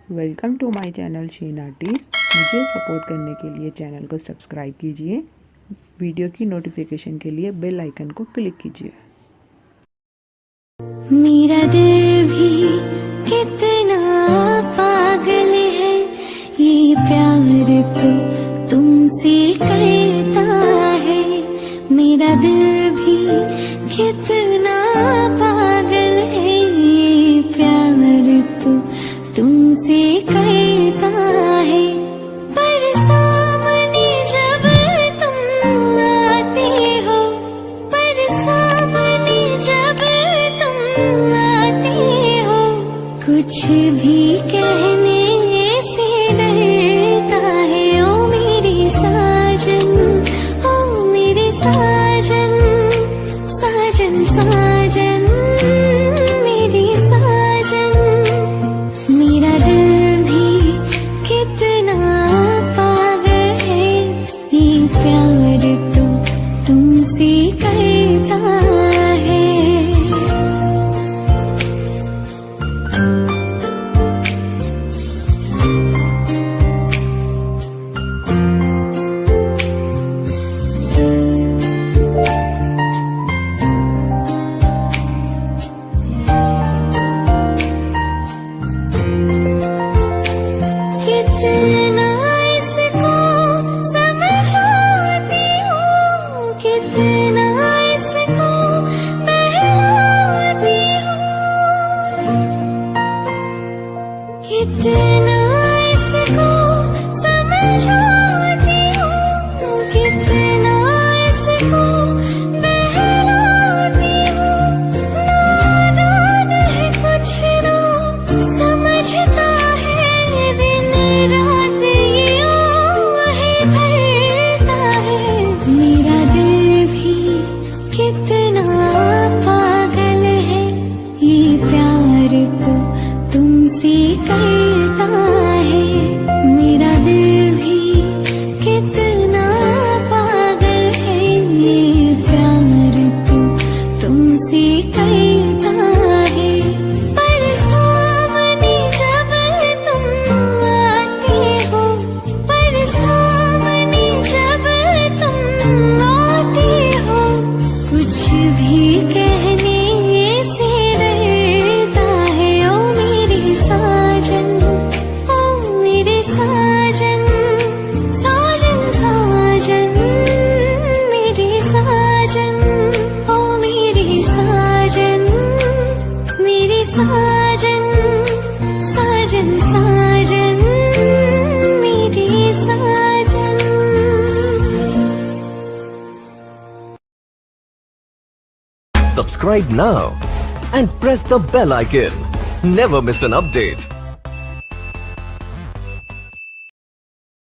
Welcome to my channel Sheen Artist. मुझे support करने के लिए चैनल को सब्सक्राइब कीजिए। वीडियो की नोटिफिकेशन के लिए बेल आइकन को क्लिक कीजिए। मेरा दिल भी कितना पागल है, ये प्यार तो तुमसे करता है। मेरा दिल भी कितना पागल है, ये प्यार तो तुमसे करता है। पर सामने जब तुम आते हो, पर सामने जब तुम आते हो, कुछ भी कहने से डरता है। ओ मेरे साजन, ओ मेरे साजन, साजन साजन मेरे साजन। मेरा दिल भी कितना पागल है, ये प्यार तो तुमसे करता है। कितना इसको समझाती हूँ, कितना इसको बहलाती हूँ, कितना इसको समझाती हूँ, कितना इसको बहलाती हूँ। नादान है कुछ ना समझता है, दिन रात ये आहे भरता है। मेरा दिल भी कितना पागल है, ये प्यार तो तुमसे करता है। मेरा दिल भी कितना पागल है, ये प्यार तो तुमसे करता है। पर सामने जब तुम आते हो, पर सामने जब तुम आते हो, कुछ भी कहने से डरता है। ओ मेरे साजन, ओ मेरे साजन, साजन साजन मेरे साजन। ओ मेरे साजन, मेरे साजन, साजन साजन मेरे साजन। Subscribe now and press the bell icon. Never miss an update.